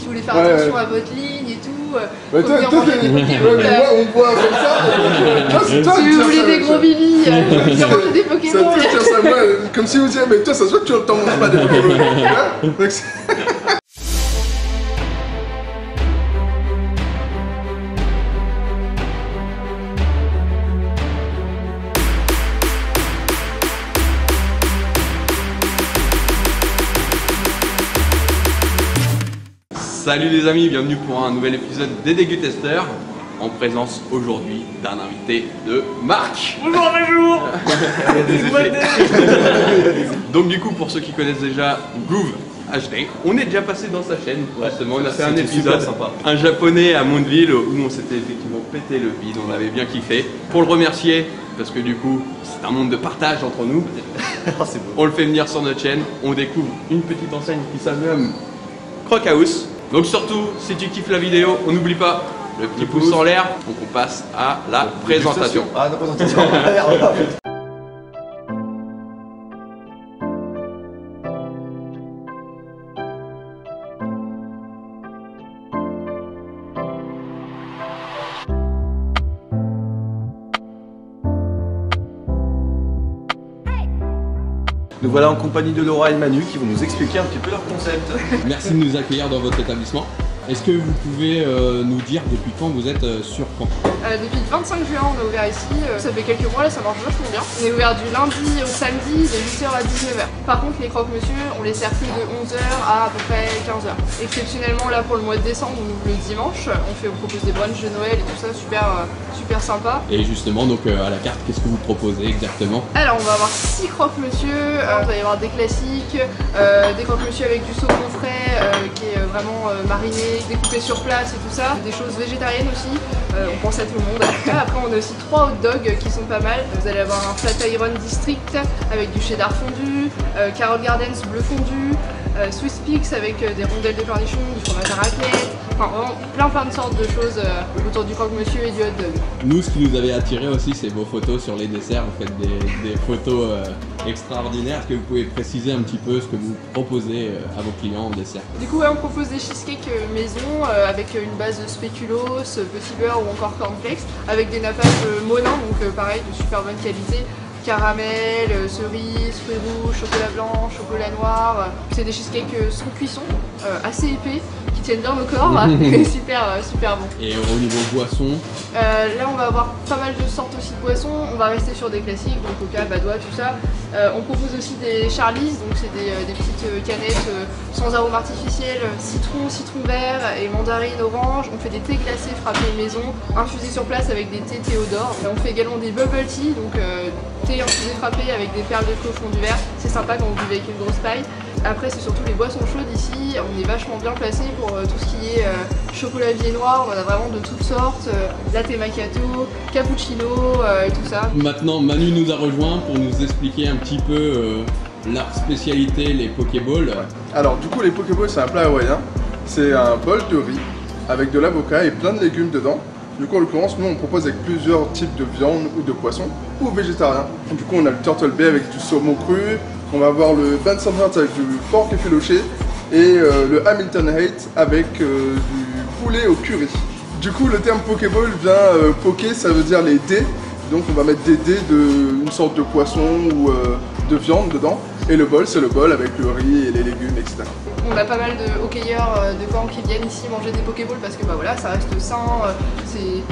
vous voulez faire attention à votre ligne et tout. Toi, moi on voit comme ça. Si vous voulez des gros bibis, vous venir manger des Pokéballs. Comme si vous disiez, mais toi ça se voit que tu t'en manges pas des Pokéballs. Salut les amis, bienvenue pour un nouvel épisode des Dégusteurs, en présence aujourd'hui d'un invité de marque. Bonjour, bonjour. Donc du coup, pour ceux qui connaissent déjà Groove HD, on est déjà passé dans sa chaîne, justement, on a fait un épisode, un japonais à Mondeville, où on s'était effectivement pété le vide, on avait bien kiffé. Pour le remercier, parce que du coup, c'est un monde de partage entre nous, on le fait venir sur notre chaîne, on découvre une petite enseigne qui s'appelle Croc House. Donc surtout, si tu kiffes la vidéo, on n'oublie pas le petit pouce en l'air. Donc on passe à la présentation. Ah, la présentation. Nous voilà en compagnie de Laura et Manu qui vont nous expliquer un petit peu leur concept. Merci de nous accueillir dans votre établissement. Est-ce que vous pouvez nous dire depuis quand vous êtes sur Caen? Depuis le 25 juin, on est ouvert ici. Ça fait quelques mois, là, ça marche vachement bien. On est ouvert du lundi au samedi, de 8h à 19h. Par contre, les croque-monsieur, on les sert que de 11h à peu près 15h. Exceptionnellement, là, pour le mois de décembre, on ouvre le dimanche. On propose des brunchs de Noël et tout ça, super sympa. Et justement, donc à la carte, qu'est-ce que vous proposez exactement? Alors, on va avoir 6 croque-monsieur. Il va y avoir des classiques, des croque-monsieur avec du saumon frais qui est vraiment mariné, découpé sur place et tout ça. Des choses végétariennes aussi, on pense à tout le monde. Après on a aussi 3 hot dogs qui sont pas mal. Vous allez avoir un Flatiron District avec du cheddar fondu, Carol Gardens bleu fondu, Swiss Peaks avec des rondelles de cornichons, du fromage à raclette, enfin vraiment plein de sortes de choses autour du croque-monsieur et du hot dog. Nous, ce qui nous avait attiré aussi, c'est vos photos sur les desserts. Vous faites des photos extraordinaires. Est-ce que vous pouvez préciser un petit peu ce que vous proposez à vos clients en dessert? Du coup, on propose des cheesecakes maison avec une base de spéculoos, petit beurre ou encore cornflakes, avec des nappages Monin, donc pareil, de super bonne qualité. Caramel, cerise, fruits rouges, chocolat blanc, chocolat noir. C'est des cheesecakes sans cuisson, assez épais, qui tiennent bien au corps, et super bon. Et au niveau boisson? Là on va avoir pas mal de sortes aussi de boissons, on va rester sur des classiques, donc coca, badois, tout ça. On propose aussi des Charlies, donc c'est des petites canettes sans arôme artificiel, citron vert et mandarine orange. On fait des thés glacés frappés maison, infusés sur place avec des thés Théodore. On fait également des bubble tea, donc thé infusé frappé avec des perles de cochon du verre. C'est sympa quand vous buvez avec une grosse paille. Après c'est surtout les boissons chaudes ici, on est vachement bien placé pour tout ce qui est chocolat viennois, on en a vraiment de toutes sortes, latte macchiato, cappuccino et tout ça. Maintenant Manu nous a rejoint pour nous expliquer un petit peu leur spécialité, les Pokéballs. Alors du coup les Pokéballs c'est un plat hawaïen, c'est un bol de riz avec de l'avocat et plein de légumes dedans. Du coup en l'occurrence nous on propose avec plusieurs types de viande ou de poisson ou végétarien. Du coup on a le Turtle Bay avec du saumon cru, on va avoir le Benson Heart avec du porc effiloché et le Hamilton Hate avec du poulet au curry. Du coup le terme Pokéball vient, poké ça veut dire les dés, donc on va mettre des dés d'une sorte de poisson ou de viande dedans, et le bol c'est le bol avec le riz et les légumes etc. On a pas mal de hockeyeurs de Caen qui viennent ici manger des Pokéballs parce que bah voilà, ça reste sain, c'est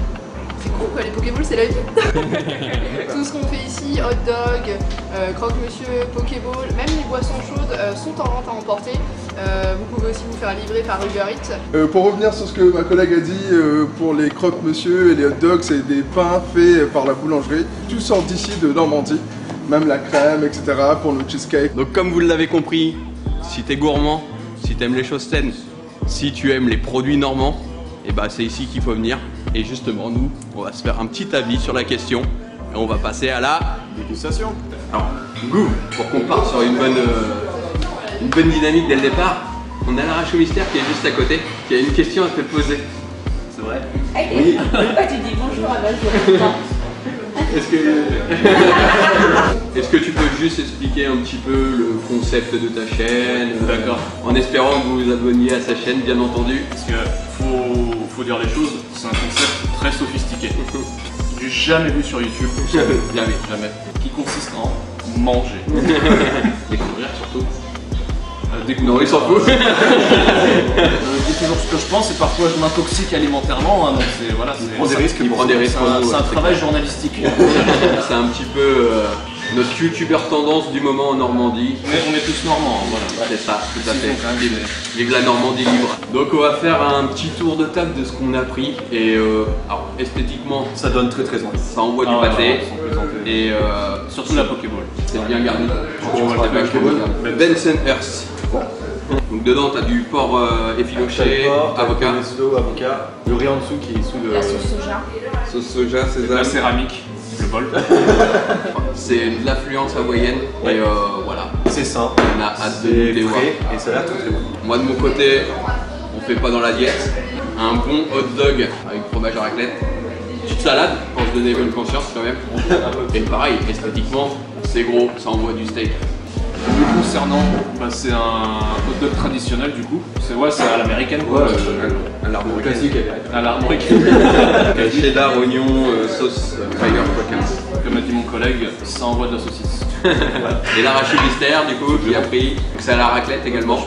cool quoi, les Pokéballs c'est la vie. Tout ce qu'on fait ici, hot dog, croque-monsieur, Pokéball, même les boissons chaudes sont en vente à emporter. Vous pouvez aussi vous faire livrer par Uber Eats. Pour revenir sur ce que ma collègue a dit, pour les croque-monsieur et les hot dogs, c'est des pains faits par la boulangerie. Tout sort d'ici de Normandie, même la crème, etc. pour nos cheesecakes. Donc comme vous l'avez compris, si t'es gourmand, si t'aimes les choses saines, si tu aimes les produits normands, et bah c'est ici qu'il faut venir. Et justement nous, on va se faire un petit avis sur la question et on va passer à la Dégustation. Alors, goût, pour qu'on parte sur une bonne dynamique dès le départ, on a l'arrache au mystère qui est juste à côté, qui a une question à te poser. C'est vrai? Oui. Pourquoi tu dis bonjour à base de Est-ce que tu peux juste expliquer un petit peu le concept de ta chaîne? D'accord. En espérant que vous vous abonniez à sa chaîne, bien entendu. Parce que faut dire les choses, c'est un concept très sophistiqué. J'ai jamais vu sur YouTube. Jamais. Qui consiste en manger. Découvrir surtout. Non, il s'en fout. Je dis toujours ce que je pense et parfois je m'intoxique alimentairement. Hein, donc c'est voilà. Il prend des risques. C'est un travail journalistique. C'est un petit peu notre youtubeur tendance du moment en Normandie. On est tous normands, hein, voilà. C'est ça, tout à fait. Vive la Normandie libre. Donc on va faire un petit tour de table de ce qu'on a pris. Et alors, esthétiquement, Ça donne très envie. ça envoie du pâté. Et Surtout la Pokéball. c'est bien garni. On va faire Le Bensonhurst. Donc dedans t'as du porc effiloché, avocat, pesto, avocat, le riz en dessous qui est sous le... La sauce soja. sauce soja, La sésame. céramique, le bol. C'est de l'affluence hawaïenne et voilà. C'est sain, On a hâte de c'est goûter voir. frais et ça a l'air très bon. Moi de mon côté, on fait pas dans la diète. Un bon hot dog avec fromage à raclette. Petite salade pour se donner bonne conscience quand même. Et pareil, esthétiquement, c'est gros, ça envoie du steak. Le concernant, c'est un hot dog traditionnel du coup. C'est à l'américaine quoi. À l'armoricaine. Classique. À l'américaine. Cheddar, oignon, sauce fire crackers. Comme a dit mon collègue, ça envoie de la saucisse. Et l'arachide mystère du coup qui a pris. C'est à la raclette également.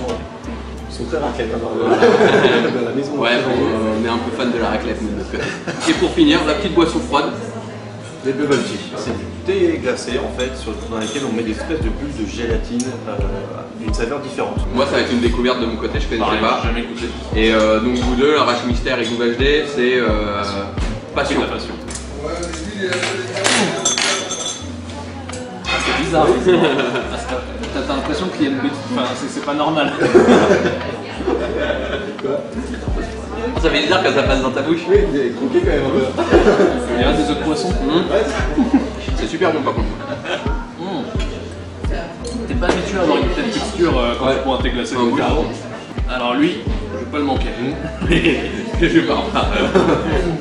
Ils sont très raclettes dans la maison. Ouais, on est un peu fan de la raclette nous, de notre côté. Et pour finir, la petite boisson froide. Les bubble tea. C'est du thé glacé en fait, dans lequel on met des espèces de bulles de gélatine d'une saveur différente. Moi ça va être une découverte de mon côté, je connaissais Pareil, pas. jamais goûté. Et donc vous deux, l'arrache mystère et Groove HD, c'est passion. La passion. C'est bizarre. T'as l'impression qu'il y a une bête. Enfin, c'est pas normal. Ça fait bizarre quand ça passe dans ta bouche. Oui, il est croqué quand même un peu. Il y a des autres poissons. C'est super bon par contre. T'es pas habitué à avoir une telle texture quand tu prends un thé glacé. En bouche. Alors lui, je vais pas le manquer. Je vais pas.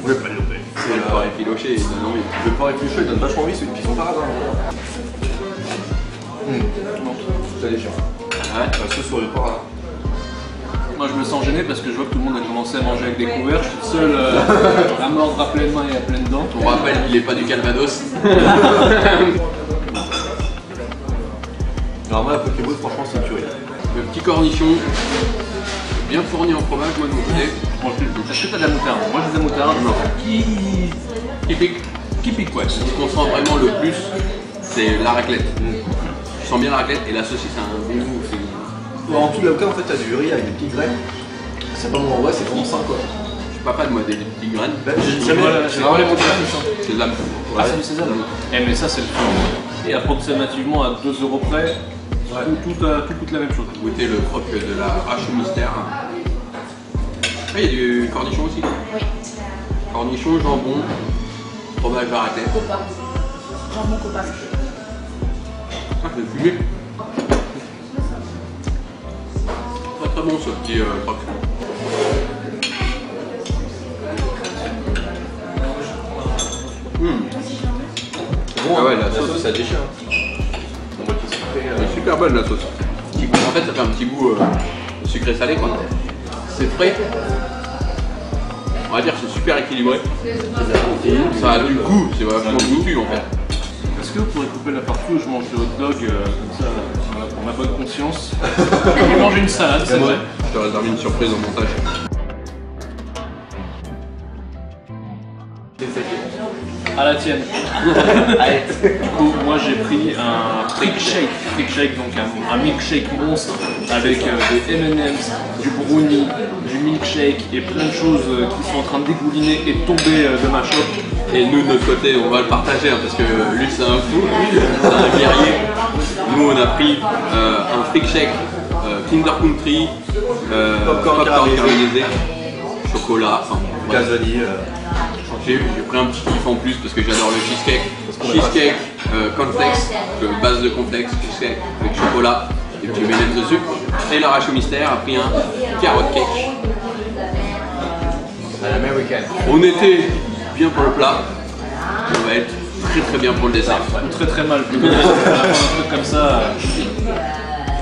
Je vais pas le louper. C'est le porc effiloché, il donne envie. Le porc effiloché il donne vachement envie, c'est une cuisson par hasard. C'est léger. Ouais. Ce sur le porc là. Moi je me sens gêné parce que je vois que tout le monde a commencé à manger avec des couverts. Je suis le seul à mordre à pleines mains et à pleines dents. On rappelle qu'il est pas du Calvados. Alors moi la Pokéball franchement c'est une tuerie. Le petit cornichon, bien fourni en fromage, moi de mon côté. Est-ce que t'as de la moutarde? Moi j'ai de la moutarde. Non. Qui pique ouais. Ce qu'on sent vraiment le plus, c'est la raclette. Je sens bien la raclette et la saucisse a un bon goût. En tout l'avocat en fait t'as du riz avec des petites graines. C'est pas bon en vrai, c'est vraiment sain quoi. Je suis pas fan moi des petites graines. J'ai C'est vraiment les moutardes. Sésame. Ah c'est du sésame. Mais ça c'est le fond. Et approximativement à 2 € près, tout coûte la même chose. Goûter le croque de la hache au mystère. Ah, il y a du cornichon aussi. Oui. Cornichon, jambon, fromage à raclette. Copa. Jambon copa. Ah, c'est fumé. Très bon ce petit croque. Ah ouais, la sauce ça déchire. elle est super bonne la sauce. En fait ça fait un petit goût sucré salé quoi. C'est frais. On va dire que c'est super équilibré. Ça a du goût, c'est vachement goûtu en fait. Est-ce que vous pourrez couper la partie où je mange le hot dog comme ça, voilà, pour ma bonne conscience? Je vais manger une salade, c'est vrai. Je te réserve une surprise au montage. À la tienne. Du coup, moi j'ai pris un freak shake, donc un milkshake monstre avec des M&M's, du brownie, du milkshake et plein de choses qui sont en train de dégouliner et de tomber de ma chope. Et nous de notre côté on va le partager hein, parce que lui c'est un fou, c'est un guerrier. Nous on a pris un freak shake Kinder Country, popcorn caramélisé, chocolat, enfin Gaz vanille. j'ai pris un petit kiff en plus parce que j'adore le cheesecake. Cheesecake, cornflakes, base de cornflakes, cheesecake avec chocolat et puis M&M's dessus. Et l'arrache au mystère a pris un carrot cake. À l'américaine. On était bien pour le plat. On va être très bien pour le dessert. Ou très très mal. Plutôt, un truc comme ça.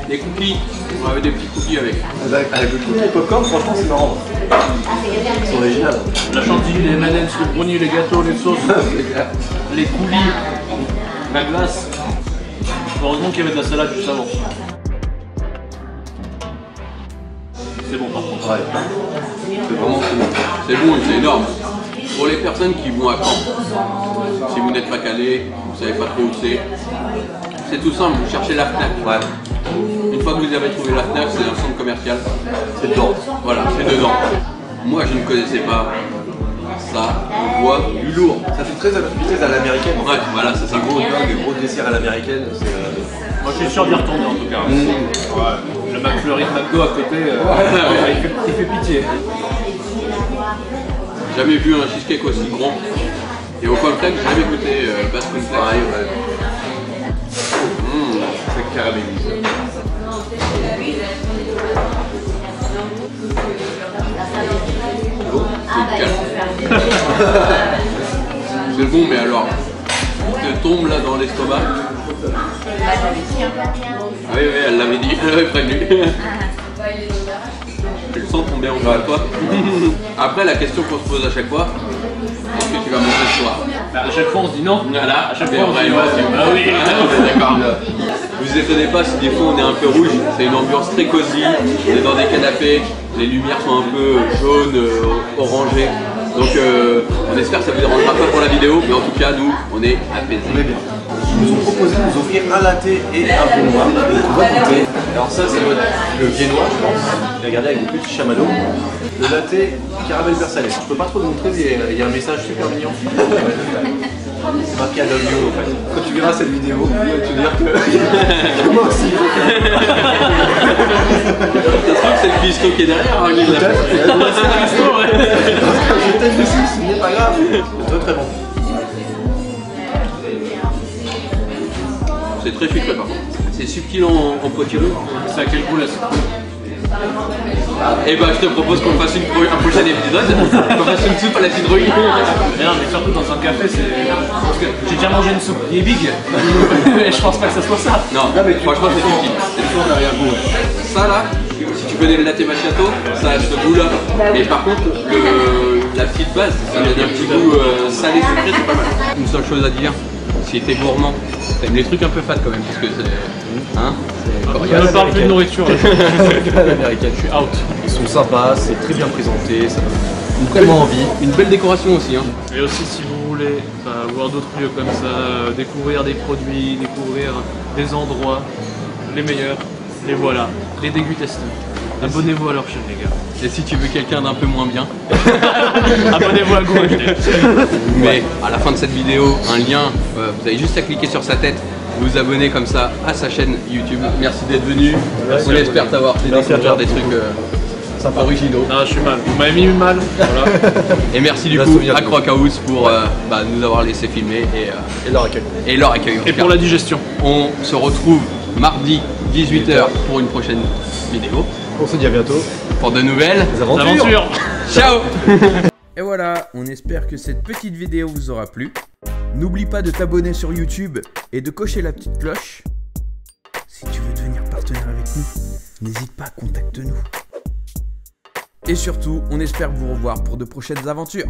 Des cookies, on avait des petits cookies avec. Avec le cookie et popcorn, franchement, c'est marrant. C'est original. La chantilly, les M&M's, le brownie, les gâteaux, les sauces, les coulis, la glace. Heureusement qu'il y avait de la salade juste avant. C'est bon par contre. Ouais. C'est vraiment c'est bon et c'est énorme. Pour les personnes qui vont à Caen, si vous n'êtes pas calé, vous savez pas trop où c'est tout simple, vous cherchez la FNAC. Ouais. Une fois que vous avez trouvé la FNAC, c'est un centre commercial. C'est dedans. Voilà, c'est dedans. Moi je ne connaissais pas ça, on voit du lourd. Ça fait très à l'américaine. Ouais, voilà, c'est ça. Des gros hot-dogs, des gros desserts à l'américaine. Moi je suis sûr d'y retourner en tout cas. Ouais. Le McFlurry de McDo à côté, il fait pitié. J'ai jamais vu un cheesecake aussi grand. Et au cornflake, j'ai jamais goûté Basque cornflake. C'est caramélisé. C'est bon, mais alors, il te tombe là dans l'estomac. Ah oui, elle l'avait dit, elle l'avait prévenu. Tu le sens tomber en bas à toi. Après, la question qu'on se pose à chaque fois, est-ce que tu vas manger ce soir? À chaque fois on se dit non. Voilà, À chaque fois on se dit ouais, non. Ah oui. D'accord. Vous étonnez pas si des fois on est un peu rouge, c'est une ambiance très cosy, on est dans des canapés, les lumières sont un peu jaunes, orangées. Donc on espère que ça vous dérangera pas pour la vidéo, mais en tout cas nous on est apaisés. On est bien. Ils nous ont proposé de nous offrir un latte et un viennois. On va goûter. Alors ça c'est le viennois je pense. J'ai regardé avec des petits chamallows. Le latte caramel beurre salé. Je peux pas trop le montrer, mais il y a un message super mignon. C'est marqué I love you en fait. Quand tu verras cette vidéo, tu vas te dire que moi aussi. Ça se trouve que c'est le bistrot qui est derrière, hein, qui l'a fait. Je t'aime aussi, c'est pas grave. C'est très très bon. C'est très sucré par contre. C'est subtil en potireux. C'est à quel goût là? Et bah je te propose qu'on fasse un prochain épisode, qu'on fasse une soupe à la citrouille. Mais non, mais surtout dans un café, c'est. Parce que j'ai déjà mangé une soupe qui est big, et je pense pas que ça soit ça. Non, mais franchement c'est subtil. C'est toujours derrière goût. Ça là, si tu connais le latte macchiato, ça a ce goût là. Mais par contre, la petite base, ça donne un petit goût salé sucré, c'est pas mal. Une seule chose à dire, si t'es gourmand, t'aimes les trucs un peu fat quand même, parce que c'est. Hein, Je ne parle plus de nourriture. L'américaine, Je suis out. ils sont sympas, c'est très bien présenté, ça donne vraiment envie. une belle décoration aussi. Hein. Et aussi, si vous voulez voir d'autres lieux comme ça, découvrir des produits, découvrir des endroits, les meilleurs, les voilà, les dégustations. Abonnez-vous à leur chaîne, les gars. Et si tu veux quelqu'un d'un peu moins bien, Abonnez-vous à Go HD. mais à la fin de cette vidéo, un lien, vous avez juste à cliquer sur sa tête, vous abonner comme ça à sa chaîne YouTube. Merci d'être venu. On espère t'avoir fait découvrir des trucs originaux. Ah, je suis mal. Vous m'avez mis mal. Voilà. Et merci du coup à Crocaus pour nous avoir laissé filmer Et leur accueil. et leur accueil. Et pour la digestion. On se retrouve mardi 18h pour une prochaine vidéo. On se dit à bientôt. Pour de nouvelles L'aventure. Ciao. Et voilà, on espère que cette petite vidéo vous aura plu. N'oublie pas de t'abonner sur YouTube et de cocher la petite cloche. Si tu veux devenir partenaire avec nous, n'hésite pas, contacte-nous. Et surtout, on espère vous revoir pour de prochaines aventures.